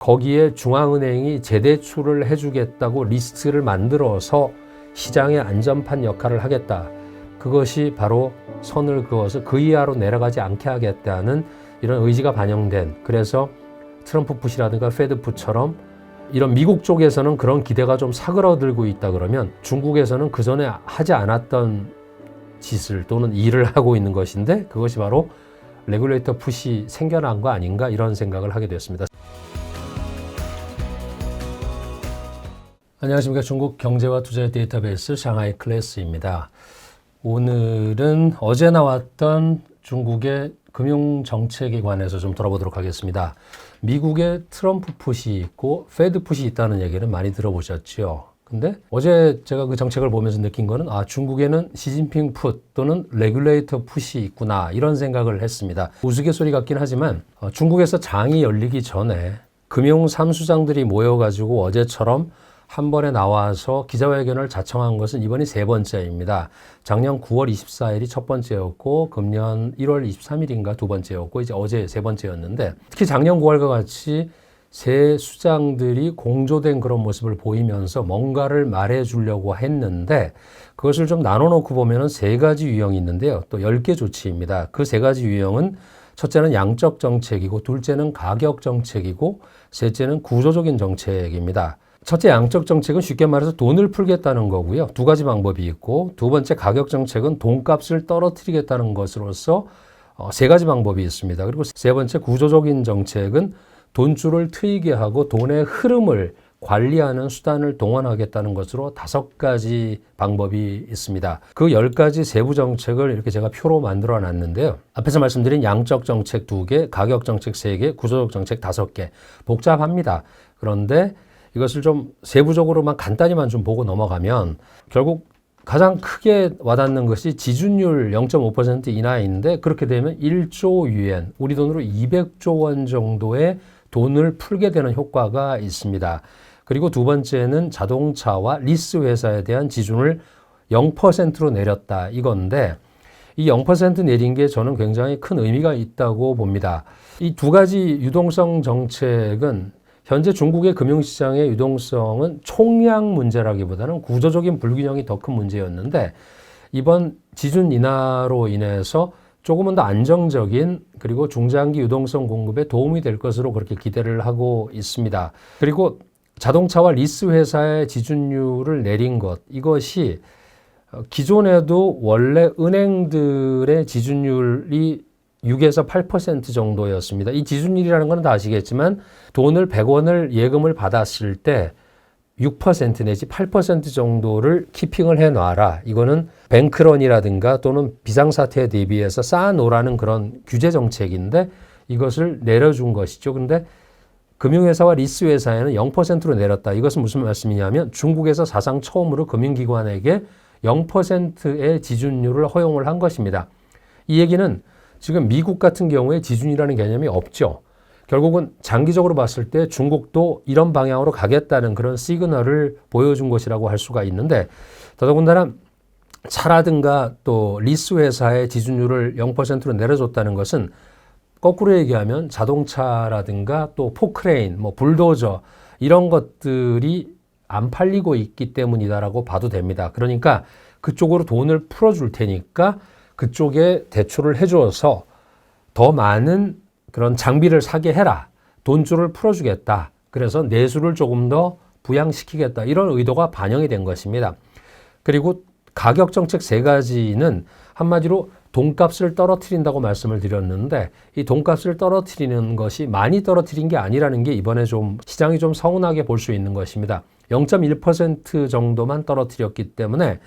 거기에 중앙은행이 재대출을 해주겠다고 리스트를 만들어서 시장의 안전판 역할을 하겠다. 그것이 바로 선을 그어서 그 이하로 내려가지 않게 하겠다는 이런 의지가 반영된, 그래서 트럼프 풋이라든가 페드 풋처럼 이런 미국 쪽에서는 그런 기대가 좀 사그러들고 있다 그러면 중국에서는 그 전에 하지 않았던 짓을 또는 일을 하고 있는 것인데, 그것이 바로 레귤레이터 풋이 생겨난 거 아닌가, 이런 생각을 하게 됐습니다. 안녕하십니까. 중국 경제와 투자의 데이터베이스 상하이 클래스입니다. 오늘은 어제 나왔던 중국의 금융정책에 관해서 좀 돌아보도록 하겠습니다. 미국의 트럼프 풋이 있고 페드 풋이 있다는 얘기는 많이 들어보셨죠. 근데 어제 제가 그 정책을 보면서 느낀 거는 중국에는 시진핑 풋 또는 레귤레이터 풋이 있구나, 이런 생각을 했습니다. 우스갯소리 같긴 하지만 중국에서 장이 열리기 전에 금융 삼수장들이 모여가지고 어제처럼 한 번에 나와서 기자회견을 자청한 것은 이번이 세 번째입니다. 작년 9월 24일이 첫 번째였고, 금년 1월 23일인가 두 번째였고, 이제 어제 세 번째였는데, 특히 작년 9월과 같이 세 수장들이 공조된 그런 모습을 보이면서 뭔가를 말해주려고 했는데, 그것을 좀 나눠놓고 보면은 세 가지 유형이 있는데요. 또 10개 조치입니다. 그 세 가지 유형은 첫째는 양적 정책이고, 둘째는 가격 정책이고, 셋째는 구조적인 정책입니다. 첫째 양적 정책은 쉽게 말해서 돈을 풀겠다는 거고요. 두 가지 방법이 있고, 두 번째 가격 정책은 돈값을 떨어뜨리겠다는 것으로서 세 가지 방법이 있습니다. 그리고 세 번째 구조적인 정책은 돈줄을 트이게 하고 돈의 흐름을 관리하는 수단을 동원하겠다는 것으로 5가지 방법이 있습니다. 그 10가지 세부 정책을 이렇게 제가 표로 만들어 놨는데요. 앞에서 말씀드린 양적 정책 2개, 가격 정책 3개, 구조적 정책 5개. 복잡합니다. 그런데 이것을 좀 세부적으로만 간단히만 좀 보고 넘어가면 결국 가장 크게 와닿는 것이 지준율 0.5% 이하인데, 그렇게 되면 1조 유엔, 우리 돈으로 200조 원 정도의 돈을 풀게 되는 효과가 있습니다. 그리고 두 번째는 자동차와 리스 회사에 대한 지준을 0%로 내렸다, 이건데, 이 0% 내린 게 저는 굉장히 큰 의미가 있다고 봅니다. 이 두 가지 유동성 정책은 현재 중국의 금융시장의 유동성은 총량 문제라기보다는 구조적인 불균형이 더 큰 문제였는데, 이번 지준 인하로 인해서 조금은 더 안정적인, 그리고 중장기 유동성 공급에 도움이 될 것으로 그렇게 기대를 하고 있습니다. 그리고 자동차와 리스 회사의 지준율을 내린 것, 이것이 기존에도 원래 은행들의 지준율이 6에서 8% 정도였습니다. 이 지준율이라는 건 다 아시겠지만, 돈을 100원을 예금을 받았을 때 6% 내지 8% 정도를 키핑을 해놔라. 이거는 뱅크런이라든가 또는 비상사태에 대비해서 쌓아놓으라는 그런 규제 정책인데, 이것을 내려준 것이죠. 그런데 금융회사와 리스회사에는 0%로 내렸다. 이것은 무슨 말씀이냐면, 중국에서 사상 처음으로 금융기관에게 0%의 지준율을 허용을 한 것입니다. 이 얘기는 지금 미국 같은 경우에 지준이라는 개념이 없죠. 결국은 장기적으로 봤을 때 중국도 이런 방향으로 가겠다는 그런 시그널을 보여준 것이라고 할 수가 있는데, 더더군다나 차라든가 또 리스 회사의 지준율을 0%로 내려줬다는 것은 거꾸로 얘기하면 자동차라든가 또 포크레인, 불도저, 이런 것들이 안 팔리고 있기 때문이다라고 봐도 됩니다. 그러니까 그쪽으로 돈을 풀어줄 테니까 그쪽에 대출을 해줘서 더 많은 그런 장비를 사게 해라. 돈줄을 풀어주겠다. 그래서 내수를 조금 더 부양시키겠다. 이런 의도가 반영이 된 것입니다. 그리고 가격 정책 3가지는 한마디로 돈값을 떨어뜨린다고 말씀을 드렸는데, 이 돈값을 떨어뜨리는 것이 많이 떨어뜨린 게 아니라는 게 이번에 좀 시장이 좀 서운하게 볼 수 있는 것입니다. 0.1% 정도만 떨어뜨렸기 때문에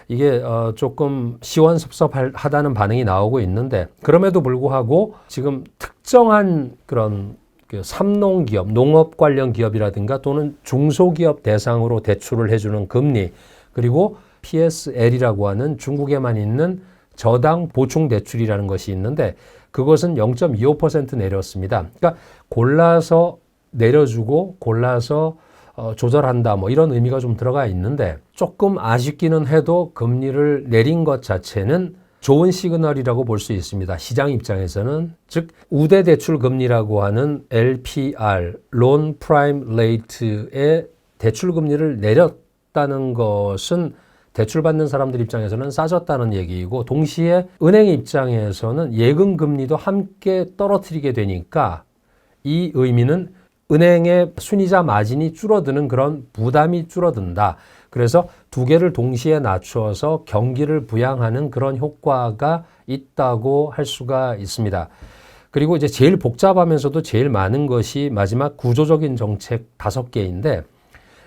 이게 조금 시원섭섭하다는 반응이 나오고 있는데, 그럼에도 불구하고 지금 특정한 그런 삼농기업, 농업 관련 기업이라든가 또는 중소기업 대상으로 대출을 해주는 금리, 그리고 PSL이라고 하는 중국에만 있는 저당 보충 대출이라는 것이 있는데, 그것은 0.25% 내렸습니다. 그러니까 골라서 내려주고 골라서 조절한다, 이런 의미가 좀 들어가 있는데, 조금 아쉽기는 해도 금리를 내린 것 자체는 좋은 시그널이라고 볼 수 있습니다. 시장 입장에서는 즉 우대 대출 금리라고 하는 LPR, Loan Prime Rate의 대출 금리를 내렸다는 것은 대출 받는 사람들 입장에서는 싸졌다는 얘기이고 동시에 은행 입장에서는 예금 금리도 함께 떨어뜨리게 되니까 이 의미는 은행의 순이자 마진이 줄어드는 그런 부담이 줄어든다. 그래서 두 개를 동시에 낮추어서 경기를 부양하는 그런 효과가 있다고 할 수가 있습니다. 그리고 이제 제일 복잡하면서도 제일 많은 것이 마지막 구조적인 정책 5개인데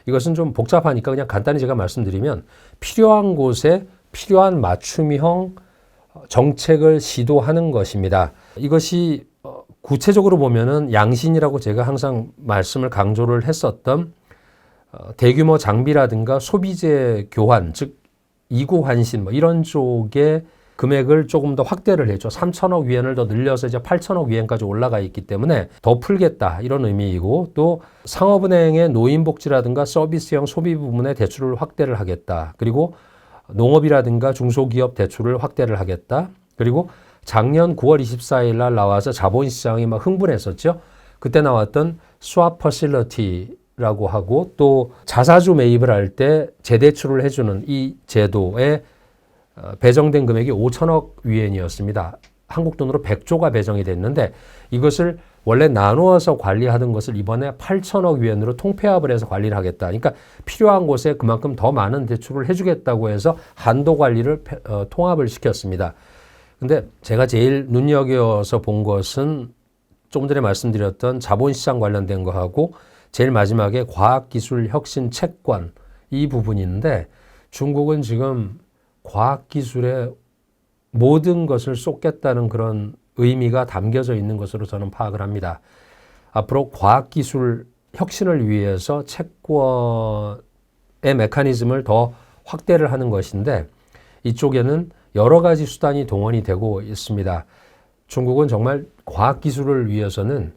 이것은 좀 복잡하니까 그냥 간단히 제가 말씀드리면 필요한 곳에 필요한 맞춤형 정책을 시도하는 것입니다. 이것이 구체적으로 보면은 양신이라고 제가 항상 말씀을 강조를 했었던 대규모 장비라든가 소비재 교환, 즉 이구 환신 뭐 이런 쪽에 금액을 조금 더 확대를 했죠. 3천억 위엔을 더 늘려서 이제 8천억 위엔까지 올라가 있기 때문에 더 풀겠다 이런 의미이고 또 상업은행의 노인복지라든가 서비스형 소비 부분의 대출을 확대를 하겠다. 그리고 농업이라든가 중소기업 대출을 확대를 하겠다. 그리고 작년 9월 24일 날 나와서 자본시장이 막 흥분했었죠. 그때 나왔던 스왑 퍼실리티라고 하고 또 자사주 매입을 할 때 재대출을 해주는 이 제도에 배정된 금액이 5천억 위엔이었습니다. 한국 돈으로 100조가 배정이 됐는데 이것을 원래 나누어서 관리하던 것을 이번에 8천억 위엔으로 통폐합을 해서 관리를 하겠다. 그러니까 필요한 곳에 그만큼 더 많은 대출을 해주겠다고 해서 한도 관리를 통합을 시켰습니다. 근데 제가 제일 눈여겨서 본 것은 조금 전에 말씀드렸던 자본시장 관련된 거하고 제일 마지막에 과학기술 혁신 채권 이 부분인데 중국은 지금 과학기술에 모든 것을 쏟겠다는 그런 의미가 담겨져 있는 것으로 저는 파악을 합니다. 앞으로 과학기술 혁신을 위해서 채권의 메커니즘을 더 확대를 하는 것인데 이쪽에는 여러 가지 수단이 동원이 되고 있습니다. 중국은 정말 과학기술을 위해서는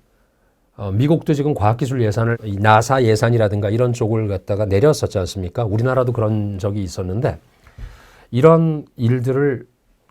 미국도 지금 과학기술 예산을 나사 예산이라든가 이런 쪽을 갖다가 내렸었지 않습니까? 우리나라도 그런 적이 있었는데 이런 일들을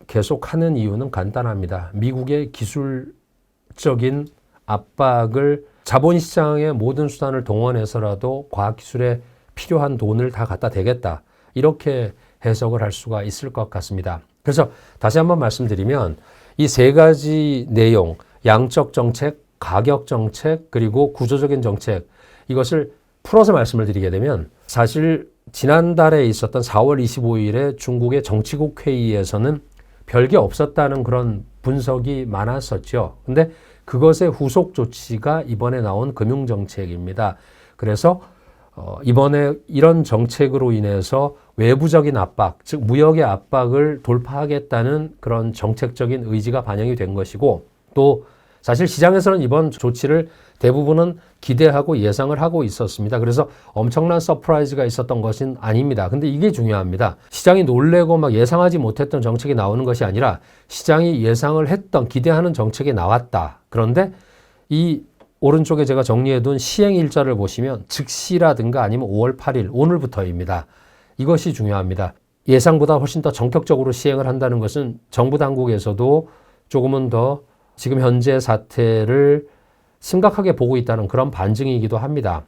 계속하는 이유는 간단합니다. 미국의 기술적인 압박을 자본시장의 모든 수단을 동원해서라도 과학기술에 필요한 돈을 다 갖다 대겠다. 이렇게 해석을 할 수가 있을 것 같습니다. 그래서 다시 한번 말씀드리면 이 세 가지 내용, 양적 정책, 가격 정책, 그리고 구조적인 정책 이것을 풀어서 말씀을 드리게 되면 사실 지난달에 있었던 4월 25일에 중국의 정치국 회의에서는 별게 없었다는 그런 분석이 많았었죠. 근데 그것의 후속 조치가 이번에 나온 금융정책입니다. 그래서 이번에 이런 정책으로 인해서 외부적인 압박, 즉 무역의 압박을 돌파하겠다는 그런 정책적인 의지가 반영이 된 것이고 또 사실 시장에서는 이번 조치를 대부분은 기대하고 예상을 하고 있었습니다. 그래서 엄청난 서프라이즈가 있었던 것은 아닙니다. 근데 이게 중요합니다. 시장이 놀래고 막 예상하지 못했던 정책이 나오는 것이 아니라 시장이 예상을 했던 기대하는 정책이 나왔다. 그런데 이 오른쪽에 제가 정리해둔 시행 일자를 보시면 즉시라든가 아니면 5월 8일 오늘부터입니다. 이것이 중요합니다. 예상보다 훨씬 더 전격적으로 시행을 한다는 것은 정부 당국에서도 조금은 더 지금 현재 사태를 심각하게 보고 있다는 그런 반증이기도 합니다.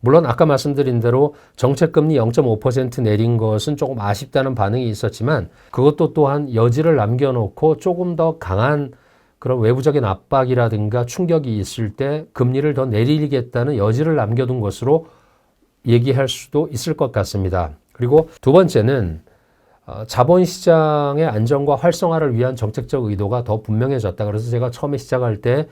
물론 아까 말씀드린 대로 정책금리 0.5% 내린 것은 조금 아쉽다는 반응이 있었지만 그것도 또한 여지를 남겨놓고 조금 더 강한 그런 외부적인 압박이라든가 충격이 있을 때 금리를 더 내리겠다는 여지를 남겨둔 것으로 얘기할 수도 있을 것 같습니다. 그리고 두 번째는 자본시장의 안정과 활성화를 위한 정책적 의도가 더 분명해졌다. 그래서 제가 처음에 시작할 때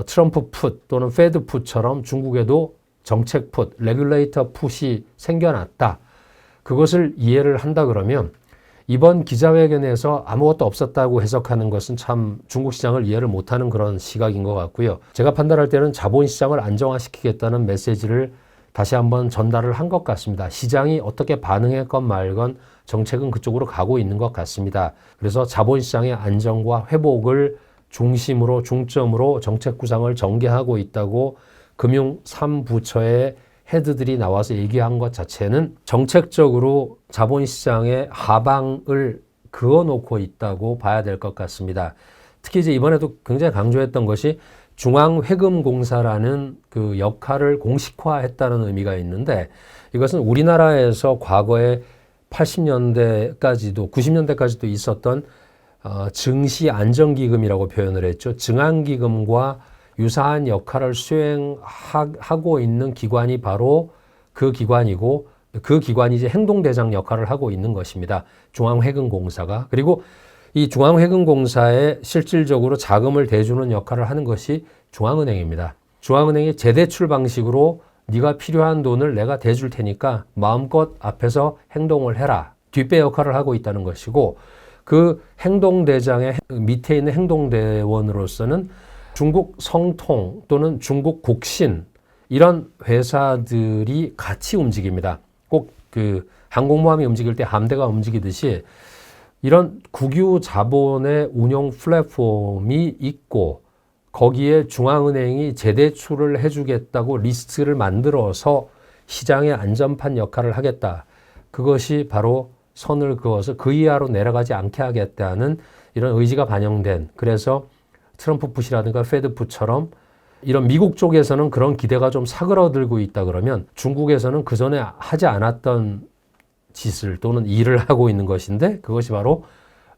트럼프 풋 또는 페드 풋처럼 중국에도 정책 풋, 레귤레이터 풋이 생겨났다. 그것을 이해를 한다 그러면 이번 기자회견에서 아무것도 없었다고 해석하는 것은 참 중국 시장을 이해를 못하는 그런 시각인 것 같고요. 제가 판단할 때는 자본시장을 안정화시키겠다는 메시지를 다시 한번 전달을 한 것 같습니다. 시장이 어떻게 반응했건 말건 정책은 그쪽으로 가고 있는 것 같습니다. 그래서 자본시장의 안정과 회복을 중심으로 중점으로 정책 구상을 전개하고 있다고 금융 3부처의 헤드들이 나와서 얘기한 것 자체는 정책적으로 자본시장의 하방을 그어놓고 있다고 봐야 될 것 같습니다. 특히 이제 이번에도 굉장히 강조했던 것이 중앙회금공사라는 그 역할을 공식화했다는 의미가 있는데, 이것은 우리나라에서 과거에 80년대까지도 90년대까지도 있었던 증시안정기금이라고 표현을 했죠. 증안기금과 유사한 역할을 수행하고 있는 기관이 바로 그 기관이고, 그 기관이 이제 행동대장 역할을 하고 있는 것입니다. 중앙회금공사가. 그리고 이 중앙회금공사에 실질적으로 자금을 대주는 역할을 하는 것이 중앙은행입니다. 중앙은행이 재대출 방식으로 네가 필요한 돈을 내가 대줄 테니까 마음껏 앞에서 행동을 해라. 뒷배 역할을 하고 있다는 것이고, 그 행동대장의 밑에 있는 행동대원으로서는 중국 성통 또는 중국 국신 이런 회사들이 같이 움직입니다. 꼭 그 항공모함이 움직일 때 함대가 움직이듯이 이런 국유 자본의 운용 플랫폼이 있고, 거기에 중앙은행이 재대출을 해주겠다고 리스트를 만들어서 시장의 안전판 역할을 하겠다. 그것이 바로 선을 그어서 그 이하로 내려가지 않게 하겠다는 이런 의지가 반영된, 그래서 트럼프 푸시라든가 페드 푸처럼 이런 미국 쪽에서는 그런 기대가 좀 사그러들고 있다 그러면, 중국에서는 그 전에 하지 않았던 짓을 또는 일을 하고 있는 것인데, 그것이 바로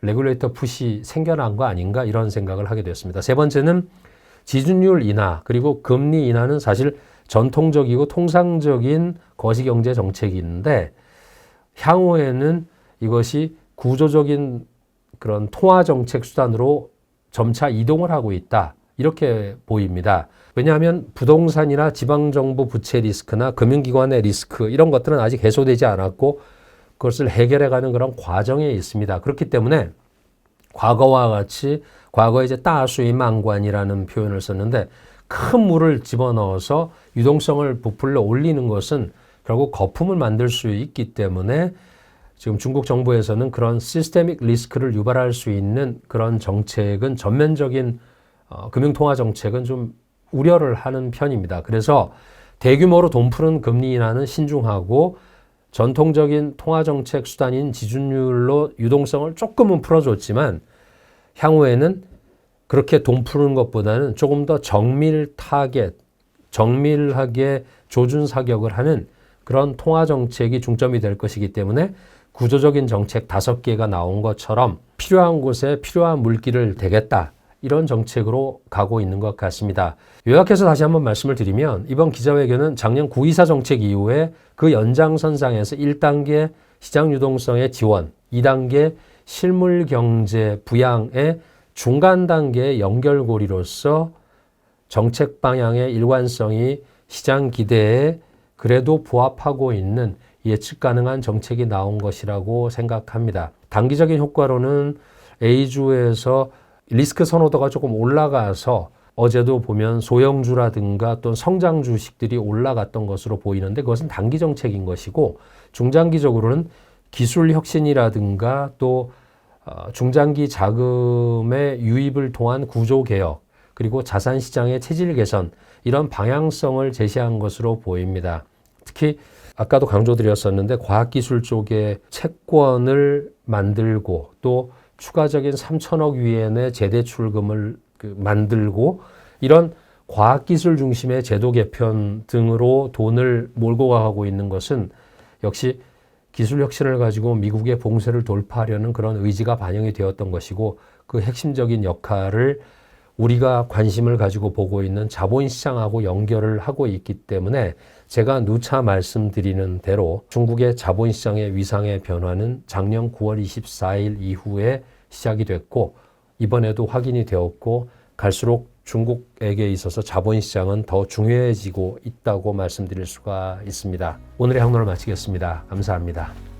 레귤레이터 푸시 생겨난 거 아닌가, 이런 생각을 하게 됐습니다. 세 번째는 지준율 인하, 그리고 금리 인하는 사실 전통적이고 통상적인 거시경제 정책이 있는데, 향후에는 이것이 구조적인 그런 통화정책 수단으로 점차 이동을 하고 있다, 이렇게 보입니다. 왜냐하면 부동산이나 지방정부 부채 리스크나 금융기관의 리스크, 이런 것들은 아직 해소되지 않았고 그것을 해결해가는 그런 과정에 있습니다. 그렇기 때문에 과거와 같이, 과거에 이제 따수이망관이라는 표현을 썼는데, 큰 물을 집어넣어서 유동성을 부풀려 올리는 것은 결국 거품을 만들 수 있기 때문에, 지금 중국 정부에서는 그런 시스테믹 리스크를 유발할 수 있는 그런 정책은, 전면적인 금융통화 정책은 좀 우려를 하는 편입니다. 그래서 대규모로 돈 푸는 금리 인하는 신중하고, 전통적인 통화정책 수단인 지준율로 유동성을 조금은 풀어줬지만, 향후에는 그렇게 돈 푸는 것보다는 조금 더 정밀 타겟, 정밀하게 조준 사격을 하는 그런 통화정책이 중점이 될 것이기 때문에, 구조적인 정책 5개가 나온 것처럼 필요한 곳에 필요한 물기를 대겠다, 이런 정책으로 가고 있는 것 같습니다. 요약해서 다시 한번 말씀을 드리면, 이번 기자회견은 작년 9.24 정책 이후에 그 연장선상에서 1단계 시장 유동성의 지원, 2단계 실물 경제 부양의 중간 단계의 연결고리로서 정책 방향의 일관성이 시장 기대에 그래도 부합하고 있는 예측 가능한 정책이 나온 것이라고 생각합니다. 단기적인 효과로는 A주에서 리스크 선호도가 조금 올라가서, 어제도 보면 소형주라든가 또는 성장 주식들이 올라갔던 것으로 보이는데, 그것은 단기 정책인 것이고, 중장기적으로는 기술 혁신이라든가 또 중장기 자금의 유입을 통한 구조 개혁, 그리고 자산 시장의 체질 개선, 이런 방향성을 제시한 것으로 보입니다. 특히 아까도 강조드렸었는데, 과학기술 쪽에 채권을 만들고 또 추가적인 3천억 위엔의 재대출금을 만들고, 이런 과학기술 중심의 제도 개편 등으로 돈을 몰고 가고 있는 것은 역시 기술 혁신을 가지고 미국의 봉쇄를 돌파하려는 그런 의지가 반영이 되었던 것이고, 그 핵심적인 역할을 우리가 관심을 가지고 보고 있는 자본시장하고 연결을 하고 있기 때문에, 제가 누차 말씀드리는 대로 중국의 자본시장의 위상의 변화는 작년 9월 24일 이후에 시작이 됐고, 이번에도 확인이 되었고, 갈수록 중국에게 있어서 자본시장은 더 중요해지고 있다고 말씀드릴 수가 있습니다. 오늘의 항론을 마치겠습니다. 감사합니다.